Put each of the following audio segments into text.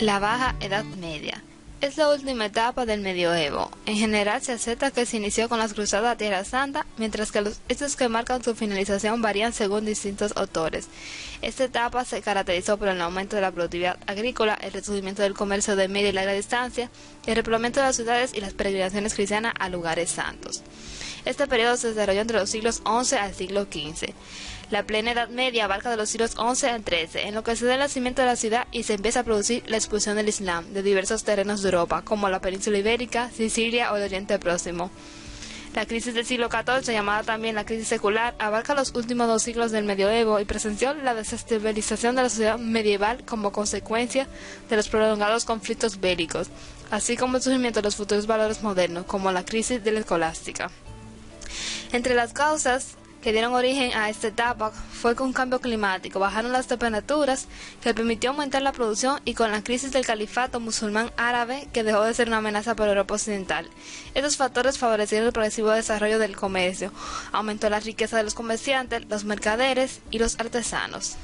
La Baja Edad Media es la última etapa del medioevo. En general se acepta que se inició con las cruzadas a Tierra Santa, mientras que los hechos que marcan su finalización varían según distintos autores. Esta etapa se caracterizó por el aumento de la productividad agrícola, el resurgimiento del comercio de media y larga distancia, el repoblamiento de las ciudades y las peregrinaciones cristianas a lugares santos. Este periodo se desarrolló entre los siglos XI al siglo XV. La plena Edad Media abarca de los siglos XI al XIII, en lo que se da el nacimiento de la ciudad y se empieza a producir la expulsión del Islam de diversos terrenos de Europa, como la península ibérica, Sicilia o el Oriente Próximo. La crisis del siglo XIV, llamada también la crisis secular, abarca los últimos 2 siglos del medioevo y presenció la desestabilización de la sociedad medieval como consecuencia de los prolongados conflictos bélicos, así como el surgimiento de los futuros valores modernos, como la crisis de la escolástica. Entre las causas que dieron origen a esta etapa fue que un cambio climático, bajaron las temperaturas, que permitió aumentar la producción, y con la crisis del califato musulmán árabe, que dejó de ser una amenaza para Europa Occidental. Estos factores favorecieron el progresivo desarrollo del comercio, aumentó la riqueza de los comerciantes, los mercaderes y los artesanos.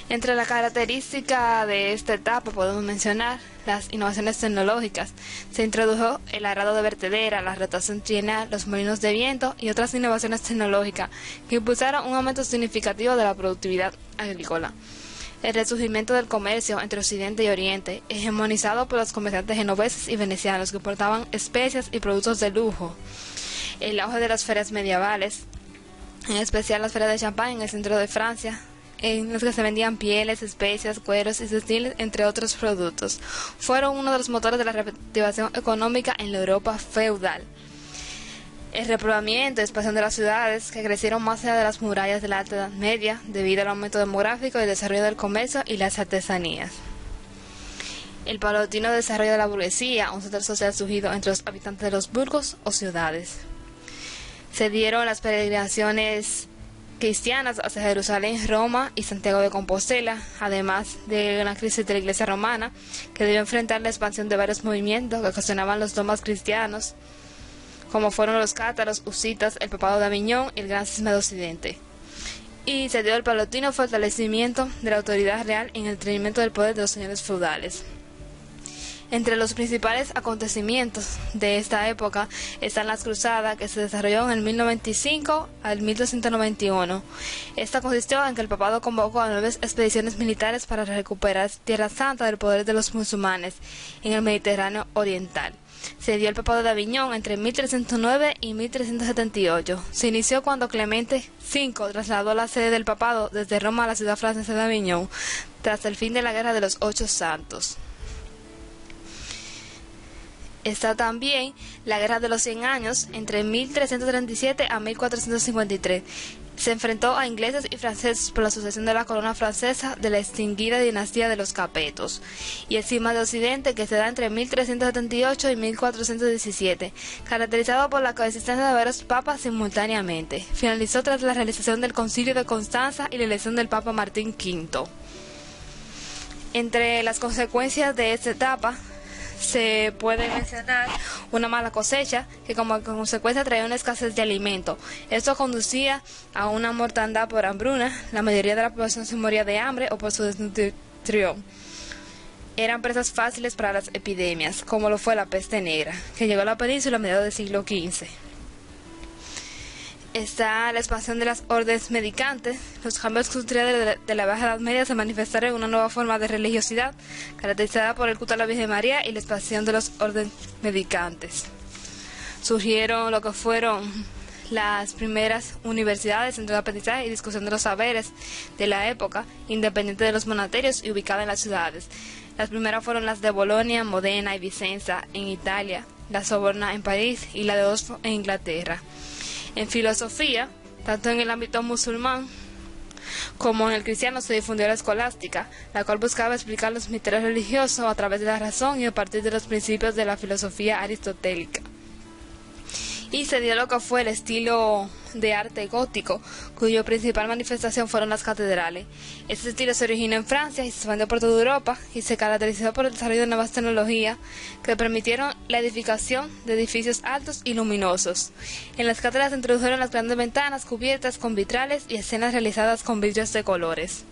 Entre las características de esta etapa podemos mencionar las innovaciones tecnológicas. Se introdujo el arado de vertedera, la rotación trienal, los molinos de viento y otras innovaciones tecnológicas que impulsaron un aumento significativo de la productividad agrícola. El resurgimiento del comercio entre Occidente y Oriente, hegemonizado por los comerciantes genoveses y venecianos que importaban especias y productos de lujo. El auge de las ferias medievales, en especial las ferias de Champagne en el centro de Francia, en los que se vendían pieles, especias, cueros y textiles, entre otros productos, fueron uno de los motores de la reactivación económica en la Europa feudal. El repoblamiento y expansión de las ciudades, que crecieron más allá de las murallas de la Alta Edad Media, debido al aumento demográfico y el desarrollo del comercio y las artesanías. El paulatino desarrollo de la burguesía, un sector social surgido entre los habitantes de los burgos o ciudades. Se dieron las peregrinaciones cristianas hacia Jerusalén, Roma y Santiago de Compostela, además de una crisis de la Iglesia romana que debió enfrentar la expansión de varios movimientos que ocasionaban los dogmas cristianos, como fueron los cátaros, husitas, el papado de Aviñón y el gran cisma de Occidente. Y se dio el paulatino fortalecimiento de la autoridad real en el detenimiento del poder de los señores feudales. Entre los principales acontecimientos de esta época están las cruzadas, que se desarrolló en el 1095 al 1291. Esta consistió en que el papado convocó a 9 expediciones militares para recuperar Tierra Santa del poder de los musulmanes en el Mediterráneo oriental. Se dio el papado de Aviñón entre 1309 y 1378. Se inició cuando Clemente V trasladó la sede del papado desde Roma a la ciudad francesa de Aviñón, tras el fin de la Guerra de los 8 Santos. Está también la Guerra de los 100 Años, entre 1337 a 1453. Se enfrentó a ingleses y franceses por la sucesión de la corona francesa de la extinguida dinastía de los Capetos, y el cisma de Occidente, que se da entre 1378 y 1417, caracterizado por la coexistencia de varios papas simultáneamente. Finalizó tras la realización del Concilio de Constanza y la elección del Papa Martín V. Entre las consecuencias de esta etapa se puede mencionar una mala cosecha, que como consecuencia traía una escasez de alimento. Esto conducía a una mortandad por hambruna. La mayoría de la población se moría de hambre o por su desnutrición. Eran presas fáciles para las epidemias, como lo fue la peste negra, que llegó a la península a mediados del siglo XV. Está la expansión de las órdenes mendicantes. Los cambios culturales de la Baja Edad Media se manifestaron en una nueva forma de religiosidad, caracterizada por el culto a la Virgen María y la expansión de los órdenes mendicantes. Surgieron lo que fueron las primeras universidades, centros de aprendizaje y discusión de los saberes de la época, independientes de los monasterios y ubicadas en las ciudades. Las primeras fueron las de Bolonia, Modena y Vicenza en Italia, la Sorbona en París y la de Oxford en Inglaterra. En filosofía, tanto en el ámbito musulmán como en el cristiano, se difundió la escolástica, la cual buscaba explicar los misterios religiosos a través de la razón y a partir de los principios de la filosofía aristotélica. Y se dio lo que fue el estilo de arte gótico, cuya principal manifestación fueron las catedrales. Este estilo se originó en Francia y se expandió por toda Europa y se caracterizó por el desarrollo de nuevas tecnologías que permitieron la edificación de edificios altos y luminosos. En las catedrales se introdujeron las grandes ventanas cubiertas con vitrales y escenas realizadas con vidrios de colores.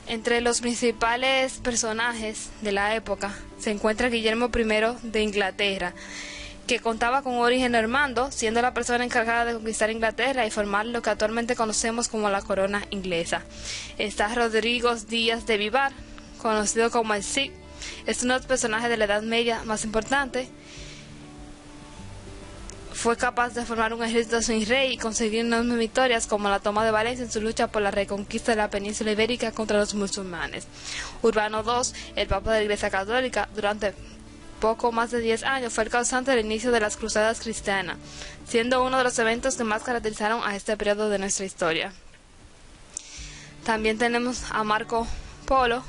Entre los principales personajes de la época se encuentra Guillermo I de Inglaterra, que contaba con un origen normando, siendo la persona encargada de conquistar Inglaterra y formar lo que actualmente conocemos como la corona inglesa. Está Rodrigo Díaz de Vivar, conocido como el Cid. Es uno de los personajes de la Edad Media más importantes. Fue capaz de formar un ejército sin rey y conseguir enormes victorias como la toma de Valencia en su lucha por la reconquista de la península ibérica contra los musulmanes. Urbano II, el Papa de la Iglesia Católica, durante poco más de 10 años fue el causante del inicio de las cruzadas cristianas, siendo uno de los eventos que más caracterizaron a este periodo de nuestra historia. También tenemos a Marco Polo,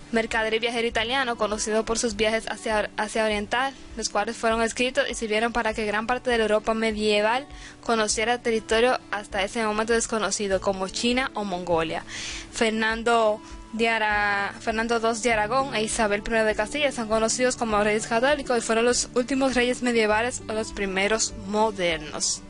mercader y viajero italiano, conocido por sus viajes hacia Asia Oriental, los cuales fueron escritos y sirvieron para que gran parte de la Europa medieval conociera territorio hasta ese momento desconocido, como China o Mongolia. Fernando II de Aragón e Isabel I de Castilla son conocidos como reyes católicos y fueron los últimos reyes medievales o los primeros modernos.